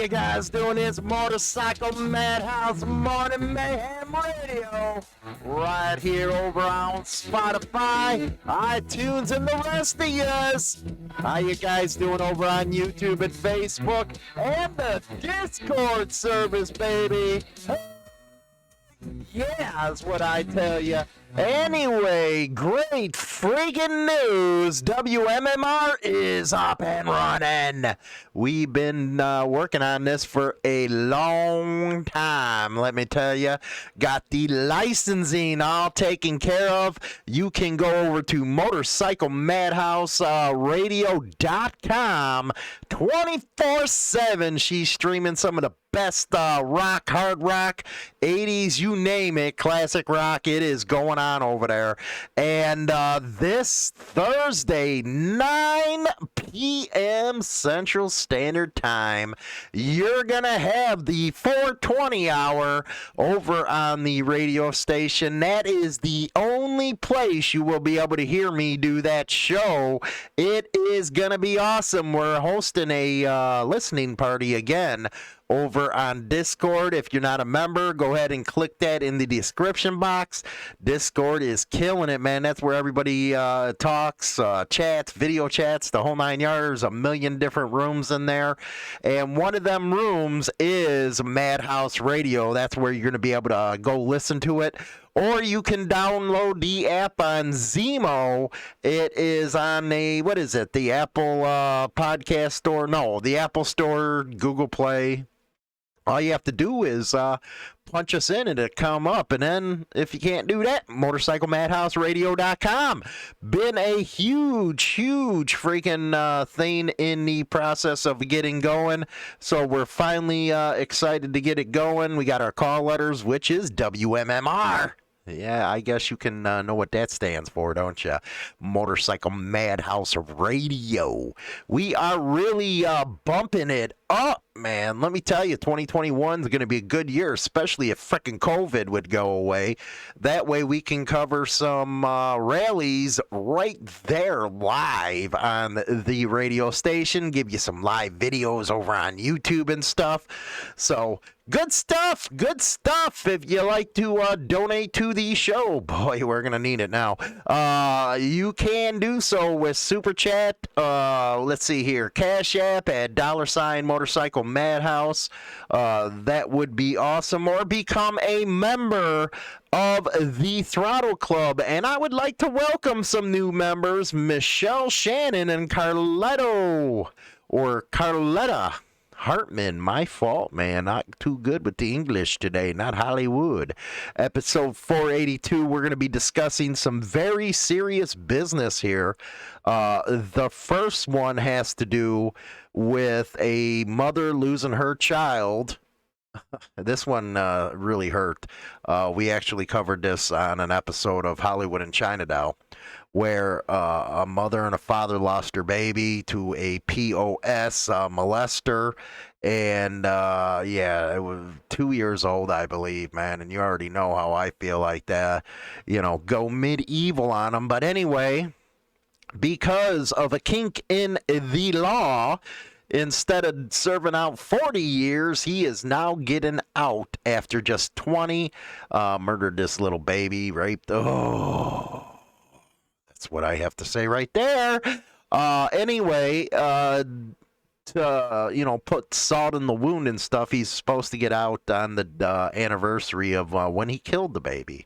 you guys doing? It's Motorcycle Madhouse Morning Mayhem Radio right here over on Spotify, iTunes, and the rest of yous. How you guys doing over on YouTube and Facebook and the Discord service, baby? Yeah, that's what I tell you. Anyway, great freaking news. WMMR is up and running. We've been working on this for a long time, let me tell you. Got the licensing all taken care of. You can go over to motorcyclemadhouseradio.com 24/7. She's streaming some of the best rock, hard rock, 80s, you name it, classic rock. It is going on over there. And this Thursday, 9 p.m. Central Standard Time, you're going to have the 420 hour over on the radio station. That is the only place you will be able to hear me do that show. It is going to be awesome. We're hosting a listening party again over on Discord. If you're not a member, go ahead and click that in the description box. Discord is killing it, man. That's where everybody talks, chats, video chats, the whole 9 yards. A million different rooms in there. And one of them rooms is Madhouse Radio. That's where you're going to be able to go listen to it. Or you can download the app on Zemo. It is on the Apple Podcast Store? No, the Apple Store, Google Play. All you have to do is punch us in and it'll come up. And then if you can't do that, motorcyclemadhouseradio.com. Been a huge freaking thing in the process of getting going. So we're finally excited to get it going. We got our call letters, which is WMMR. Yeah, I guess you can know what that stands for, don't you? Motorcycle Madhouse Radio. We are really bumping it up, man. Let me tell you, 2021 is going to be a good year, especially if frickin' COVID would go away. That way we can cover some rallies right there live on the radio station, give you some live videos over on YouTube and stuff. So good stuff. If you like to donate to the show, boy, we're going to need it now. You can do so with Super Chat. Let's see here. Cash App at $Motorcycle Madhouse. That would be awesome. Or become a member of the Throttle Club. And I would like to welcome some new members, Michelle Shannon and Carlotta Hartman. My fault, man. Not too good with the English today. Not Hollywood. Episode 482, we're going to be discussing some very serious business here. The first one has to do with a mother losing her child. This one really hurt. We actually covered this on an episode of Hollywood and China Doll, where a mother and a father lost their baby to a POS molester. And, it was 2 years old, I believe, man. And you already know how I feel like that, go medieval on them. But anyway, because of a kink in the law, instead of serving out 40 years, he is now getting out after just 20. Murdered this little baby, raped. Oh, that's what I have to say right there. Anyway, to put salt in the wound and stuff, he's supposed to get out on the anniversary of when he killed the baby.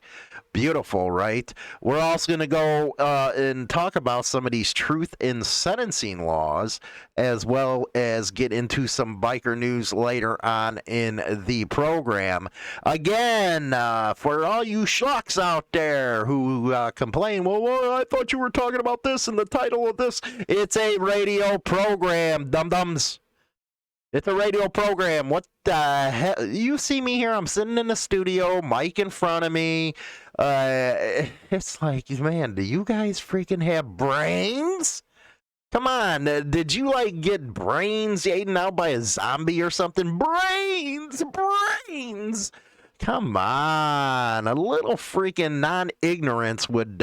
Beautiful, right? We're also going to go and talk about some of these truth in sentencing laws, as well as get into some biker news later on in the program. Again, for all you schmucks out there who complain, well, I thought you were talking about this in the title of this. It's a radio program, dum-dums. It's a radio program. What the hell? You see me here. I'm sitting in the studio, mic in front of me. It's like, man, do you guys freaking have brains? Come on. Did you, get brains eaten out by a zombie or something? Brains! Come on. A little freaking non-ignorance would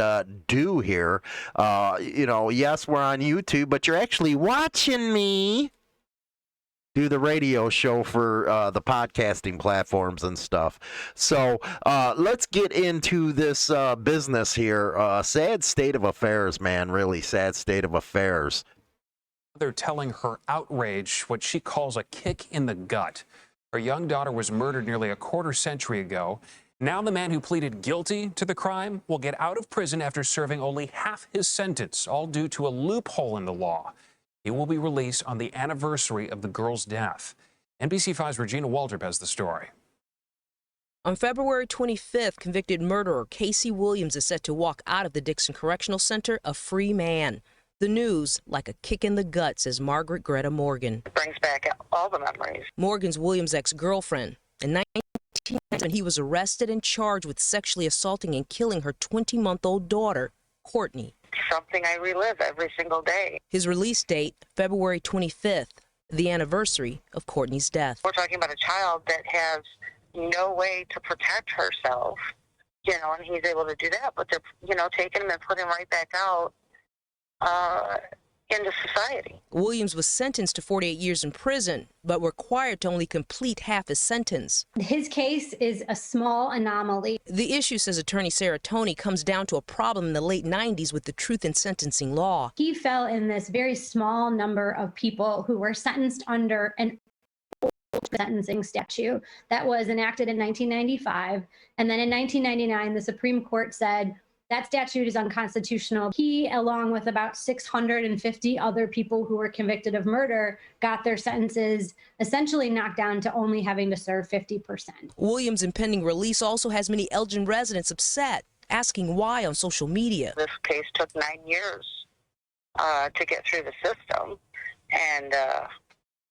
do here. Yes, we're on YouTube, but you're actually watching me. do the radio show for the podcasting platforms and stuff. So let's get into this business here. Sad state of affairs, man. Really sad state of affairs. They're telling her outrage, what she calls a kick in the gut. Her young daughter was murdered nearly a quarter century ago. Now the man who pleaded guilty to the crime will get out of prison after serving only half his sentence, all due to a loophole in the law. He will be released on the anniversary of the girl's death. NBC5's Regina Waldrop has the story. On February 25th, convicted murderer Casey Williams is set to walk out of the Dixon Correctional Center a free man. The news, like a kick in the gut, says Margaret Greta Morgan. It brings back all the memories. Morgan's Williams' ex-girlfriend. In 1990, he was arrested and charged with sexually assaulting and killing her 20-month-old daughter, Courtney. Something I relive every single day. His release date, February 25th, the anniversary of Courtney's death. We're talking about a child that has no way to protect herself, and he's able to do that. But they're, taking him and putting him right back out into society. Williams was sentenced to 48 years in prison, but required to only complete half his sentence. His case is a small anomaly. The issue, says attorney Sarah Toney, comes down to a problem in the late 90s with the truth in sentencing law. He fell in this very small number of people who were sentenced under an old sentencing statute that was enacted in 1995. And then in 1999, the Supreme Court said, that statute is unconstitutional. He, along with about 650 other people who were convicted of murder, got their sentences essentially knocked down to only having to serve 50%. Williams' impending release also has many Elgin residents upset, asking why on social media. This case took 9 years to get through the system, and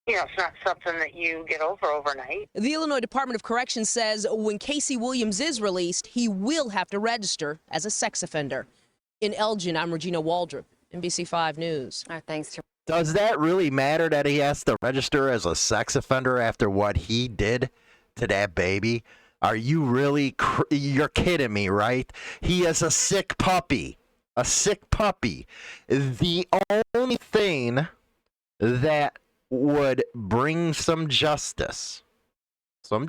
it's not something that you get over overnight. The Illinois Department of Corrections says when Casey Williams is released, he will have to register as a sex offender. In Elgin, I'm Regina Waldrop, NBC5 News. All right, thanks. Does that really matter that he has to register as a sex offender after what he did to that baby? Are you really, you're kidding me, right? He is a sick puppy. A sick puppy. The only thing that would bring some justice would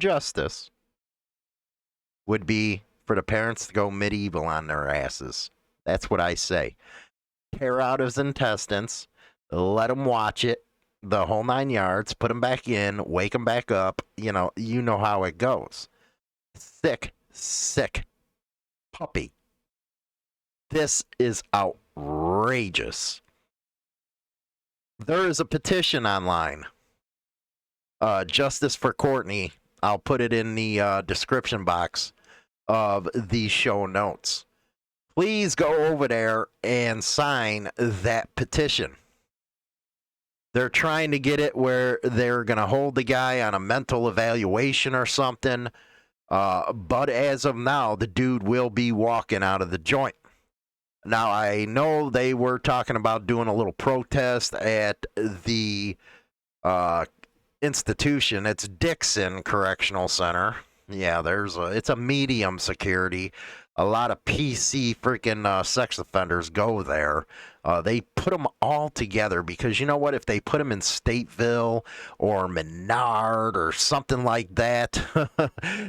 be for the parents to go medieval on their asses. That's what I say. Tear out his intestines, let him watch it, the whole 9 yards, put him back in, wake him back up. You know how it goes. Sick puppy. This is outrageous. There is a petition online. Justice for Courtney. I'll put it in the description box of the show notes. Please go over there and sign that petition. They're trying to get it where they're going to hold the guy on a mental evaluation or something. But as of now, the dude will be walking out of the joint. Now, I know they were talking about doing a little protest at the institution. It's Dixon Correctional Center. Yeah, it's a medium security. A lot of PC freaking sex offenders go there. They put them all together because, you know what, if they put them in Stateville or Menard or something like that,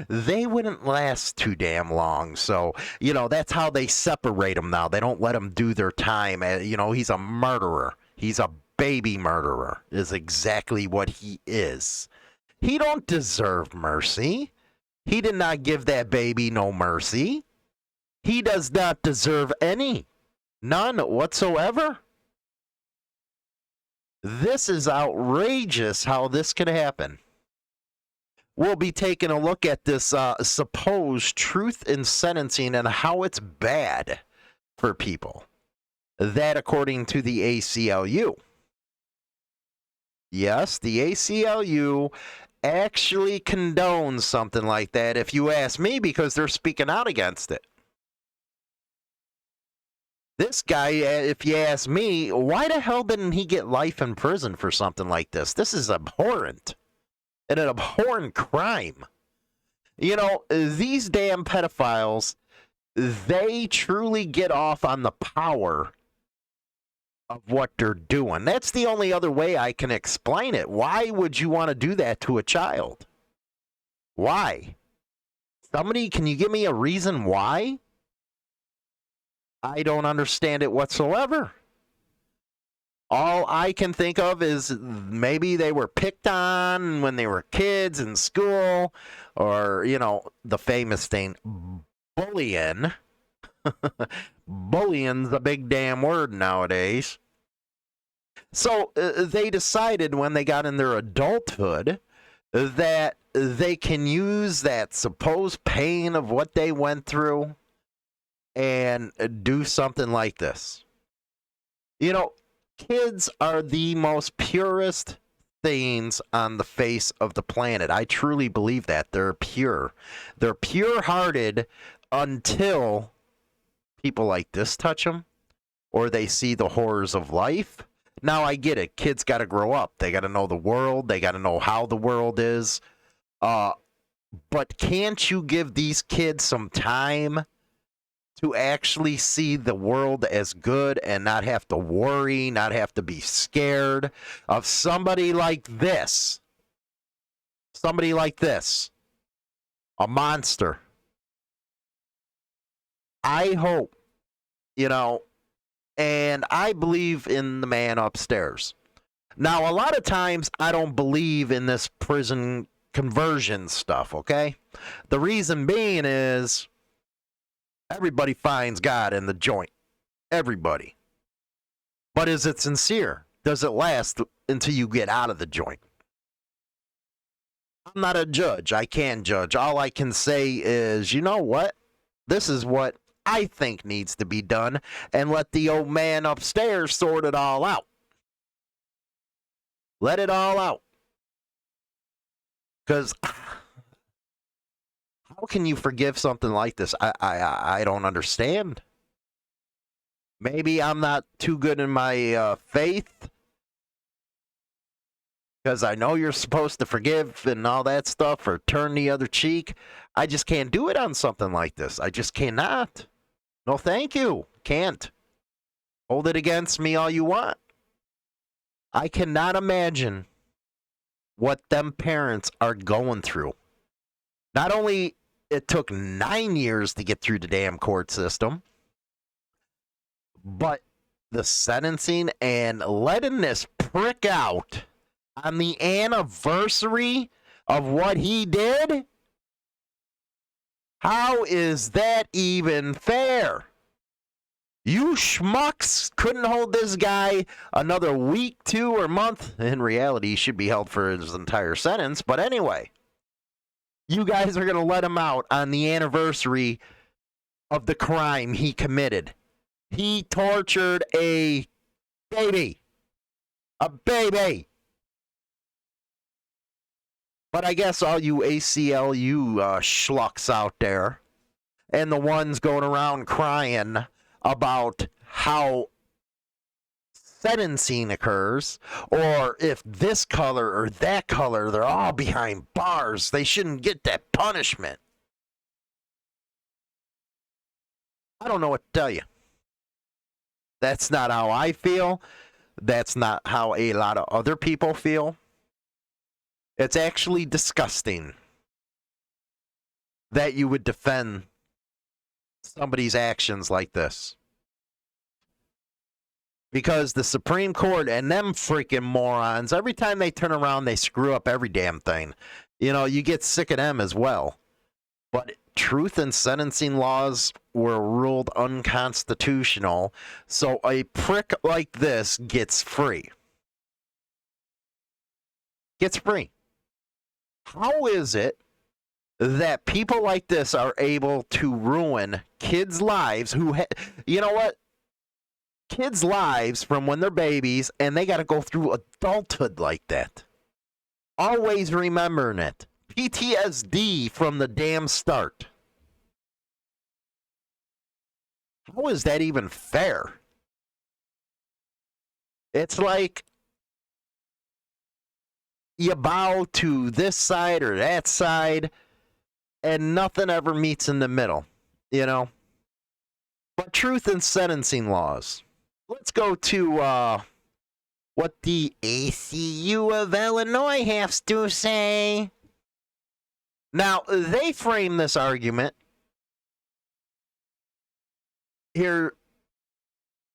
they wouldn't last too damn long. So, that's how they separate them now. They don't let them do their time. He's a murderer. He's a baby murderer is exactly what he is. He don't deserve mercy. He did not give that baby no mercy. He does not deserve any. None whatsoever. This is outrageous how this could happen. We'll be taking a look at this supposed truth in sentencing and how it's bad for people. That according to the ACLU. Yes, the ACLU actually condones something like that, if you ask me, because they're speaking out against it. This guy, if you ask me, why the hell didn't he get life in prison for something like this? This is abhorrent. And an abhorrent crime. These damn pedophiles, they truly get off on the power of what they're doing. That's the only other way I can explain it. Why would you want to do that to a child? Why? Somebody, can you give me a reason why? I don't understand it whatsoever. All I can think of is maybe they were picked on when they were kids in school, or, you know, the famous thing, bullying. Bullying's a big damn word nowadays. So they decided when they got in their adulthood that they can use that supposed pain of what they went through and do something like this. You know, kids are the most purest things on the face of the planet. I truly believe that. They're pure. They're pure-hearted until people like this touch them or they see the horrors of life. Now, I get it. Kids got to grow up. They got to know the world. They got to know how the world is. But can't you give these kids some time to actually see the world as good and not have to worry, not have to be scared of somebody like this? Somebody like this. A monster. I hope, you know, and I believe in the man upstairs. Now, a lot of times I don't believe in this prison conversion stuff, okay? The reason being is everybody finds God in the joint. Everybody. But is it sincere? Does it last until you get out of the joint? I'm not a judge. I can't judge. All I can say is, you know what? This is what I think needs to be done, and let the old man upstairs sort it all out. Let it all out. Because how can you forgive something like this? I don't understand. Maybe I'm not too good in my faith, because I know you're supposed to forgive and all that stuff, or turn the other cheek. I just can't do it on something like this. I just cannot. No, thank you. Can't. Hold it against me all you want. I cannot imagine what them parents are going through. Not only it took 9 years to get through the damn court system, but the sentencing and letting this prick out on the anniversary of what he did? How is that even fair? You schmucks couldn't hold this guy another week, 2, or month. In reality, he should be held for his entire sentence. But anyway, you guys are going to let him out on the anniversary of the crime he committed. He tortured a baby. A baby. But I guess all you ACLU schlucks out there, and the ones going around crying about how sentencing occurs, or if this color or that color, they're all behind bars. They shouldn't get that punishment. I don't know what to tell you. That's not how I feel. That's not how a lot of other people feel. It's actually disgusting that you would defend somebody's actions like this. Because the Supreme Court and them freaking morons, every time they turn around, they screw up every damn thing. You know, you get sick of them as well. But truth and sentencing laws were ruled unconstitutional, so a prick like this gets free. Gets free. How is it that people like this are able to ruin kids' lives who, you know what? Kids' lives from when they're babies, and they got to go through adulthood like that. Always remembering it. PTSD from the damn start. How is that even fair? It's like you bow to this side or that side, and nothing ever meets in the middle, you know? But truth and sentencing laws. let's go to what the ACU of Illinois has to say. Now, they frame this argument here.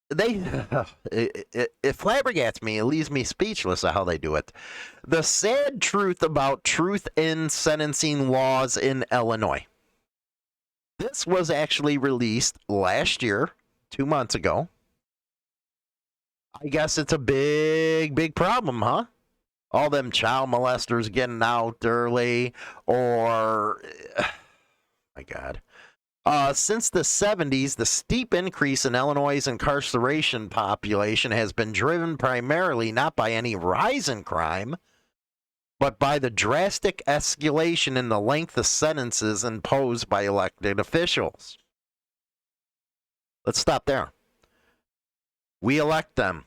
It flabbergasts me. It leaves me speechless at how they do it. The sad truth about truth in sentencing laws in Illinois. This was actually released last year, 2 months ago. I guess it's a big problem, huh? All them child molesters getting out early, or, my God. Since the 70s, the steep increase in Illinois' incarceration population has been driven primarily not by any rise in crime, but by the drastic escalation in the length of sentences imposed by elected officials. Let's stop there. We elect them.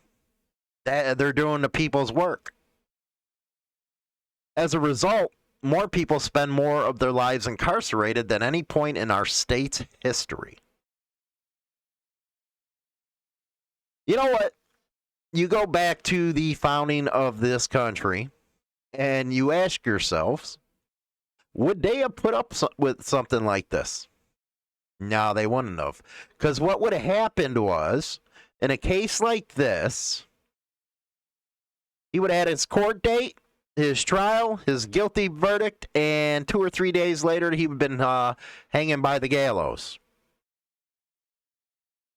They're doing the people's work. As a result, more people spend more of their lives incarcerated than any point in our state's history. You know what? You go back to the founding of this country and you ask yourselves, would they have put up with something like this? No, they wouldn't have. Because what would have happened was, in a case like this, he would have had his court date, his trial, his guilty verdict, and 2 or 3 days later, he would have been hanging by the gallows.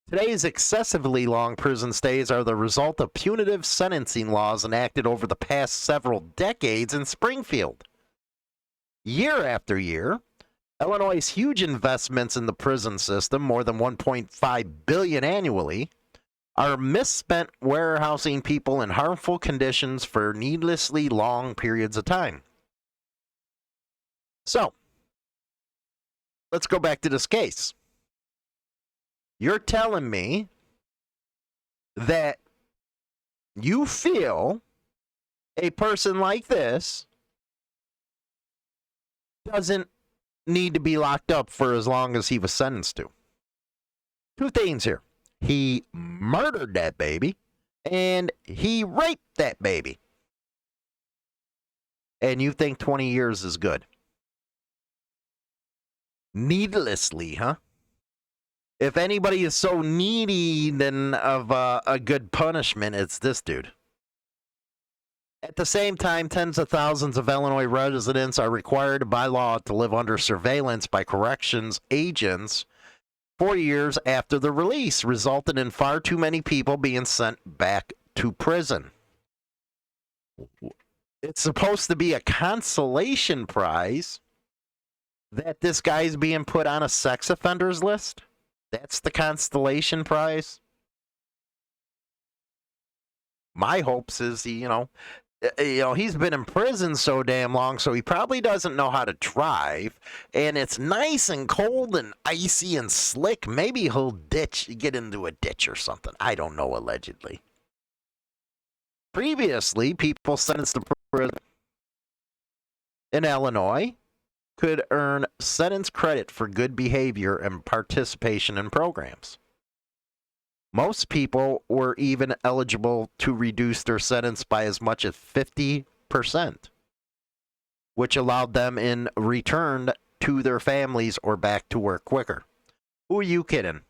Today's excessively long prison stays are the result of punitive sentencing laws enacted over the past several decades in Springfield. Year after year, Illinois' huge investments in the prison system, more than $1.5 billion annually, are misspent warehousing people in harmful conditions for needlessly long periods of time. So, let's go back to this case. You're telling me that you feel a person like this doesn't need to be locked up for as long as he was sentenced to. Two things here. He murdered that baby, and he raped that baby. And you think 20 years is good? Needlessly, huh? If anybody is so needy then of a good punishment, it's this dude. At the same time, tens of thousands of Illinois residents are required by law to live under surveillance by corrections agents 4 years after the release, resulting in far too many people being sent back to prison. It's supposed to be a consolation prize that this guy's being put on a sex offenders list. That's the constellation prize. My hopes is he's been in prison so damn long, so he probably doesn't know how to drive, and it's nice and cold and icy and slick. Maybe he'll get into a ditch or something. I don't know, allegedly. Previously, people sentenced to prison in Illinois could earn sentence credit for good behavior and participation in programs. Most people were even eligible to reduce their sentence by as much as 50%, which allowed them in return to their families or back to work quicker. Who are you kidding?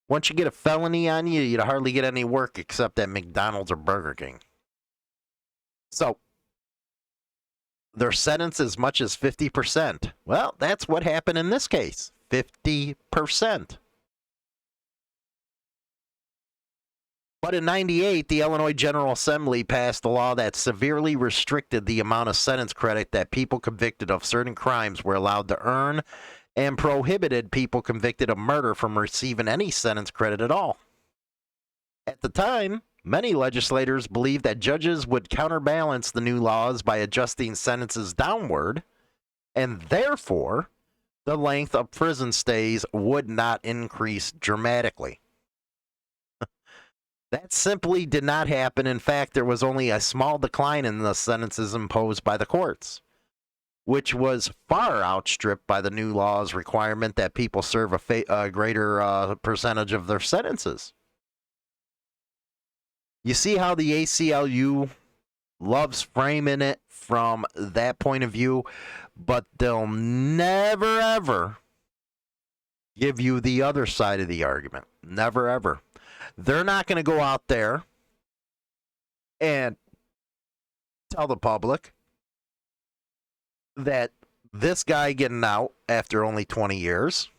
Once you get a felony on you, you'd hardly get any work except at McDonald's or Burger King. So, their sentence as much as 50%. Well, that's what happened in this case. 50%. But in 98, the Illinois General Assembly passed a law that severely restricted the amount of sentence credit that people convicted of certain crimes were allowed to earn and prohibited people convicted of murder from receiving any sentence credit at all. At the time, many legislators believed that judges would counterbalance the new laws by adjusting sentences downward, and therefore, the length of prison stays would not increase dramatically. That simply did not happen. In fact, there was only a small decline in the sentences imposed by the courts, which was far outstripped by the new law's requirement that people serve a greater percentage of their sentences. You see how the ACLU loves framing it from that point of view, but they'll never, ever give you the other side of the argument. Never, ever. They're not going to go out there and tell the public that this guy getting out after only 20 years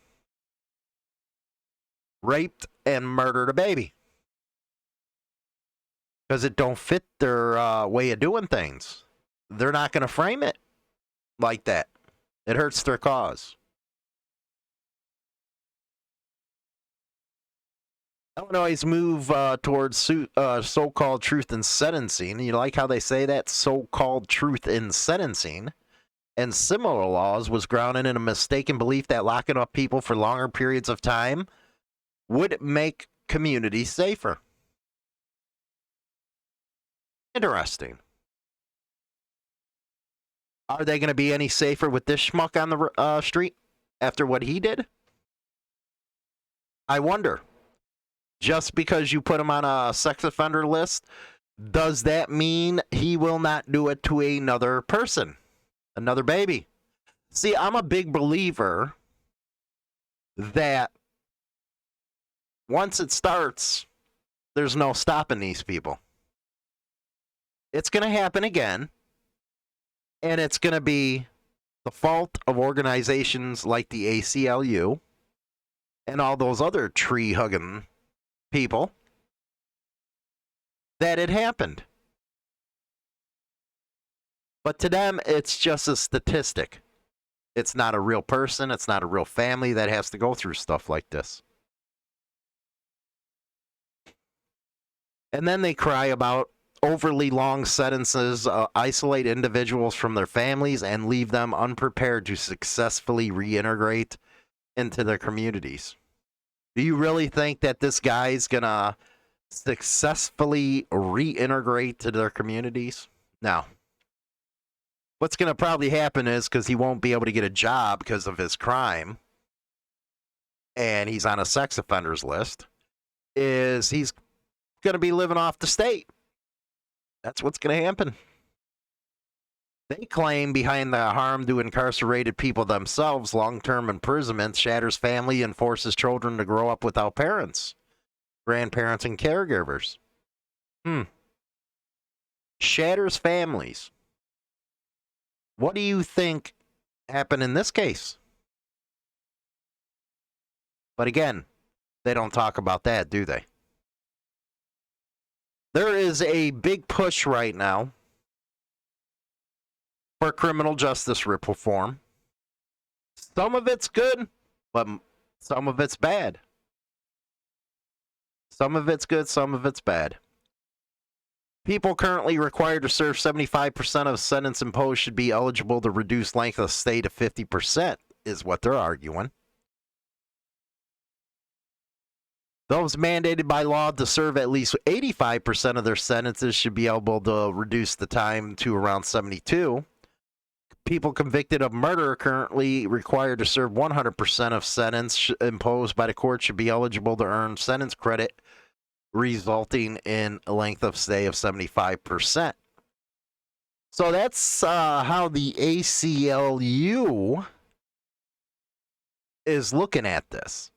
raped and murdered a baby. Because it don't fit their way of doing things. They're not going to frame it like that. It hurts their cause. Illinois' move towards so-called truth in sentencing. You like how they say that? So-called truth in sentencing. And similar laws was grounded in a mistaken belief that locking up people for longer periods of time would make communities safer. Interesting. Are they going to be any safer with this schmuck on the street after what he did? I wonder. Just because you put him on a sex offender list, does that mean he will not do it to another person, another baby? See, I'm a big believer that once it starts, there's no stopping these people. It's going to happen again, and it's going to be the fault of organizations like the ACLU and all those other tree-hugging people that it happened. But to them, it's just a statistic. It's not a real person. It's not a real family that has to go through stuff like this. And then they cry about overly long sentences isolate individuals from their families and leave them unprepared to successfully reintegrate into their communities. Do you really think that this guy's going to successfully reintegrate to their communities? No. What's going to probably happen is, because he won't be able to get a job because of his crime, and he's on a sex offenders list, is he's going to be living off the state. That's what's going to happen. They claim behind the harm to incarcerated people themselves, long-term imprisonment shatters family and forces children to grow up without parents, grandparents, and caregivers. Shatters families. What do you think happened in this case? But again, they don't talk about that, do they? There is a big push right now for criminal justice reform. Some of it's good, but some of it's bad. Some of it's good, some of it's bad. People currently required to serve 75% of a sentence imposed should be eligible to reduce length of stay to 50%, is what they're arguing. Those mandated by law to serve at least 85% of their sentences should be able to reduce the time to around 72. People convicted of murder currently required to serve 100% of sentence imposed by the court should be eligible to earn sentence credit, resulting in a length of stay of 75%. So that's how the ACLU is looking at this.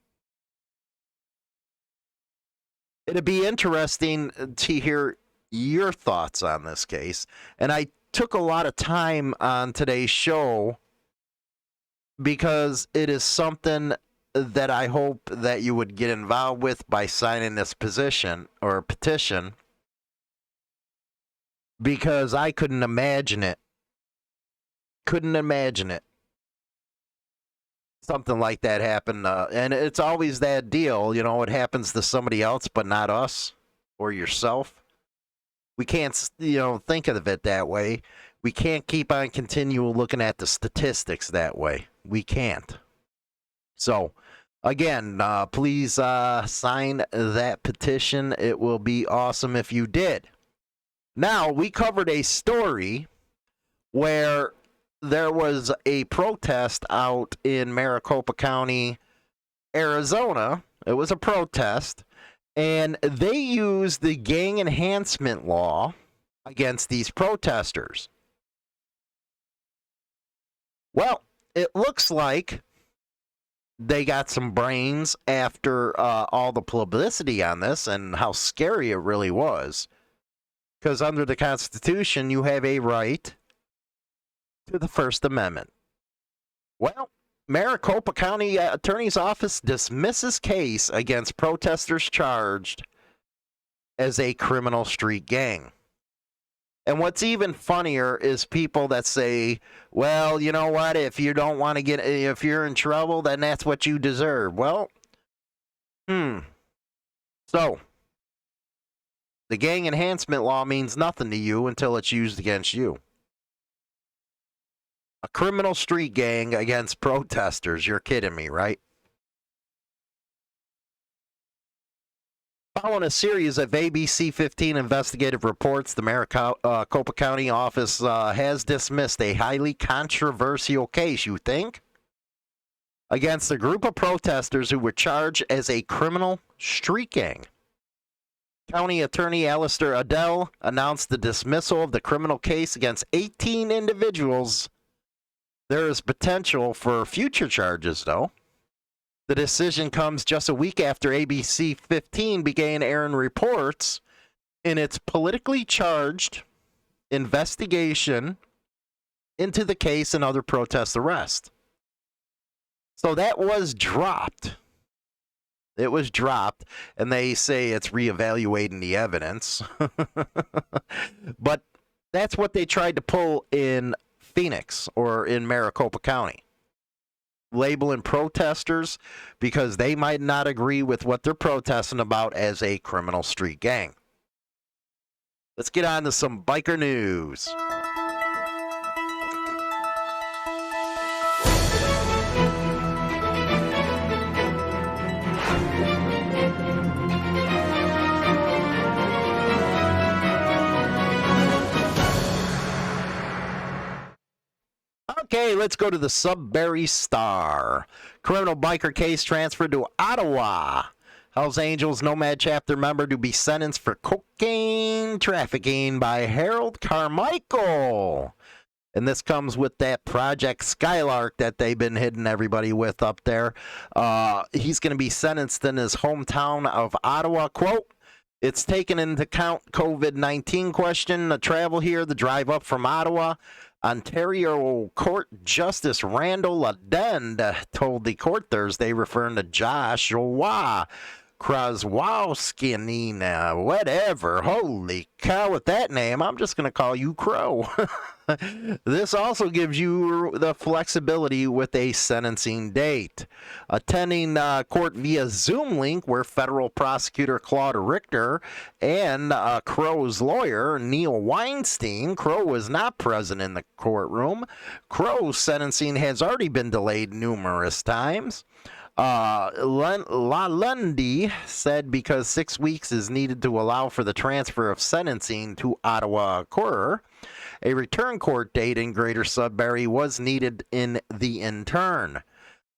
It'd be interesting to hear your thoughts on this case. And I took a lot of time on today's show because it is something that I hope that you would get involved with by signing this petition, because I couldn't imagine it. Something like that happened, and it's always that deal, you know, it happens to somebody else but not us or yourself. We can't, think of it that way. We can't keep on continual looking at the statistics that way. We can't. So, again, please sign that petition. It will be awesome if you did. Now, we covered a story where there was a protest out in Maricopa County, Arizona. It was a protest, And they used the gang enhancement law against these protesters. Well, it looks like they got some brains after all the publicity on this and how scary it really was. Because under the Constitution, you have a right to the First Amendment. Well, Maricopa County Attorney's Office dismisses case against protesters charged as a criminal street gang. And what's even funnier is people that say, well, you know what, if you don't want to if you're in trouble, then that's what you deserve. Well, So, the gang enhancement law means nothing to you until it's used against you. A criminal street gang against protesters. You're kidding me, right? Following a series of ABC 15 investigative reports, the Maricopa County office has dismissed a highly controversial case, you think, against a group of protesters who were charged as a criminal street gang. County Attorney Alistair Adele announced the dismissal of the criminal case against 18 individuals. There is potential for future charges, though. The decision comes just a week after ABC 15 began airing reports in its politically charged investigation into the case and other protest arrests. So that was dropped. It was dropped, and they say it's reevaluating the evidence. But that's what they tried to pull in Phoenix or in Maricopa County. Labeling protesters because they might not agree with what they're protesting about as a criminal street gang. Let's get on to some biker news. Okay, let's go to the Sudbury Star. Criminal biker case transferred to Ottawa. Hells Angels Nomad chapter member to be sentenced for cocaine trafficking by Harold Carmichael. And this comes with that Project Skylark that they've been hitting everybody with up there. He's going to be sentenced in his hometown of Ottawa. Quote, it's taken into account COVID-19 question, the travel here, the drive up from Ottawa. Ontario Court Justice Randall Adend told the court Thursday, referring to Joshua Kraswowski, whatever. Holy cow, with that name, I'm just going to call you Crow. This also gives you the flexibility with a sentencing date. Attending court via Zoom link were federal prosecutor Claude Richter and Crow's lawyer Neil Weinstein. Crow was not present in the courtroom. Crow's sentencing has already been delayed numerous times. Lundy said because 6 weeks is needed to allow for the transfer of sentencing to Ottawa Court, a return court date in Greater Sudbury was needed in the intern.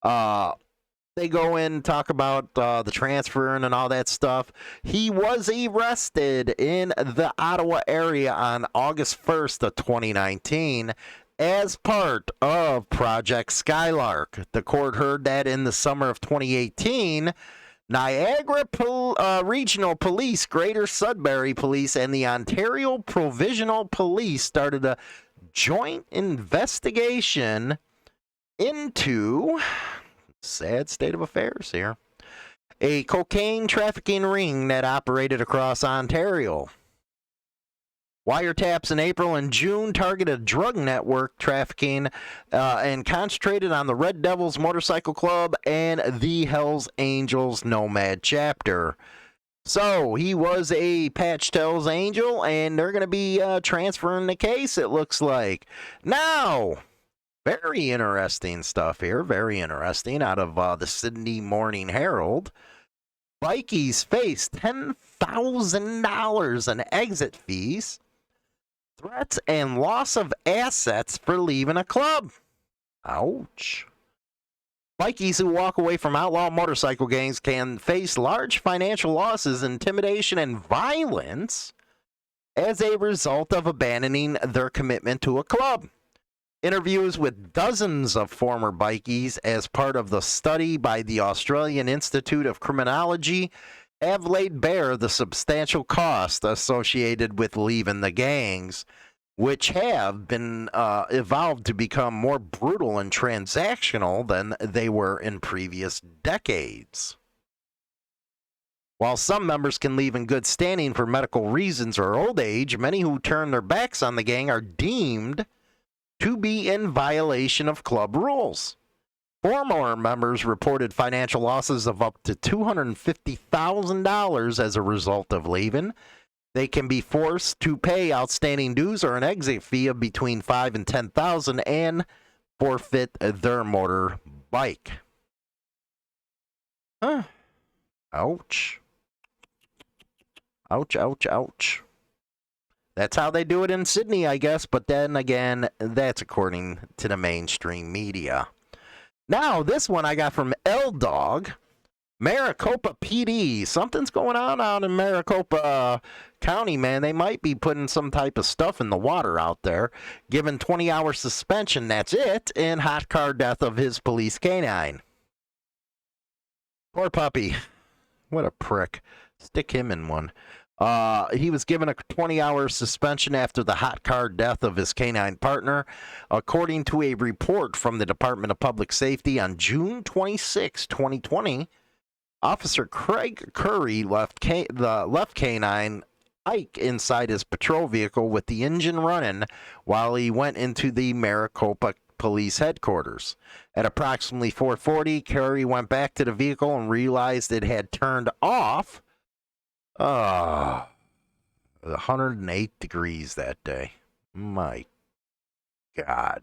They go in and talk about the transferring and all that stuff. He was arrested in the Ottawa area on August 1st of 2019 as part of Project Skylark. The court heard that in the summer of 2018, Niagara Regional Police, Greater Sudbury Police, and the Ontario Provincial Police started a joint investigation into, sad state of affairs here, a cocaine trafficking ring that operated across Ontario. Wiretaps in April and June targeted drug network trafficking and concentrated on the Red Devils Motorcycle Club and the Hells Angels Nomad chapter. So he was a patched Hells Angel, and they're going to be transferring the case, it looks like. Now, very interesting stuff here, very interesting, out of the Sydney Morning Herald. Bikies face $10,000 in exit fees, threats, and loss of assets for leaving a club. Ouch. Bikies who walk away from outlaw motorcycle gangs can face large financial losses, intimidation, and violence as a result of abandoning their commitment to a club. Interviews with dozens of former bikies as part of the study by the Australian Institute of Criminology have laid bare the substantial cost associated with leaving the gangs, which have been evolved to become more brutal and transactional than they were in previous decades. While some members can leave in good standing for medical reasons or old age, many who turn their backs on the gang are deemed to be in violation of club rules. Former members reported financial losses of up to $250,000 as a result of leaving. They can be forced to pay outstanding dues or an exit fee of between $5,000 and $10,000 and forfeit their motorbike. Huh. Ouch. Ouch, ouch, ouch. That's how they do it in Sydney, I guess, but then again, that's according to the mainstream media. Now, this one I got from L-Dog, Maricopa PD. Something's going on out in Maricopa County, man. They might be putting some type of stuff in the water out there. Given 20-hour suspension, that's it, and hot car death of his police canine. Poor puppy. What a prick. Stick him in one. He was given a 20-hour suspension after the hot car death of his canine partner. According to a report from the Department of Public Safety on June 26, 2020, Officer Craig Curry left canine Ike inside his patrol vehicle with the engine running while he went into the Maricopa Police headquarters. At approximately 4:40, Curry went back to the vehicle and realized it had turned off. 108 degrees that day. My God.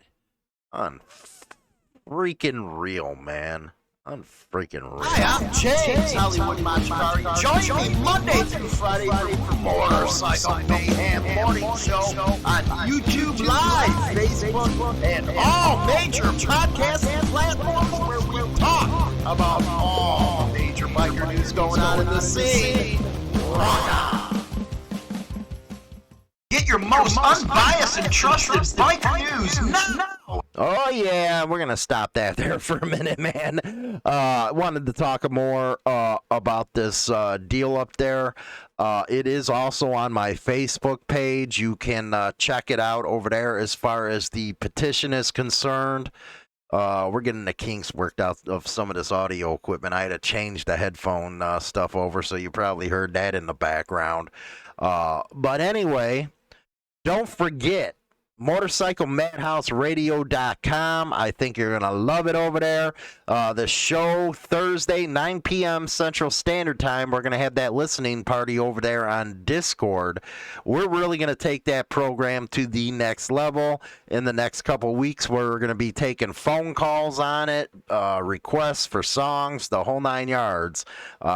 Unfreaking real, man. Unfreaking real. Hi, I'm James Hollywood Machikari. Join me Monday through Friday for Motorcycle Mayhem Morning Show on YouTube Live, Facebook, and all major podcasting platforms where we talk about all major biker news going on in the scene. Get your most unbiased and trusted biker news now. Oh, yeah, we're going to stop that there for a minute, man. Wanted to talk more about this deal up there. It is also on my Facebook page. You can check it out over there as far as the petition is concerned. We're getting the kinks worked out of some of this audio equipment. I had to change the headphone stuff over, so you probably heard that in the background. But anyway, don't forget, MotorcycleMadhouseRadio.com. I think you're going to love it over there. The show Thursday, 9 p.m. Central Standard Time. We're going to have that listening party over there on Discord. We're really going to take that program to the next level. In the next couple weeks, we're going to be taking phone calls on it, requests for songs, the whole 9 yards.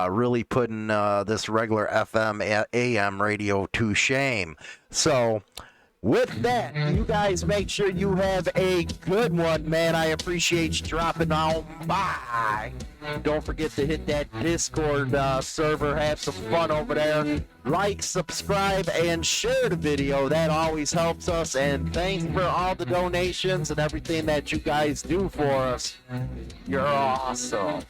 Really putting this regular FM, AM radio to shame. So, with that, you guys make sure you have a good one, man. I appreciate you dropping on by. Don't forget to hit that Discord server. Have some fun over there. Like, subscribe, and share the video. That always helps us. And thanks for all the donations and everything that you guys do for us. You're awesome.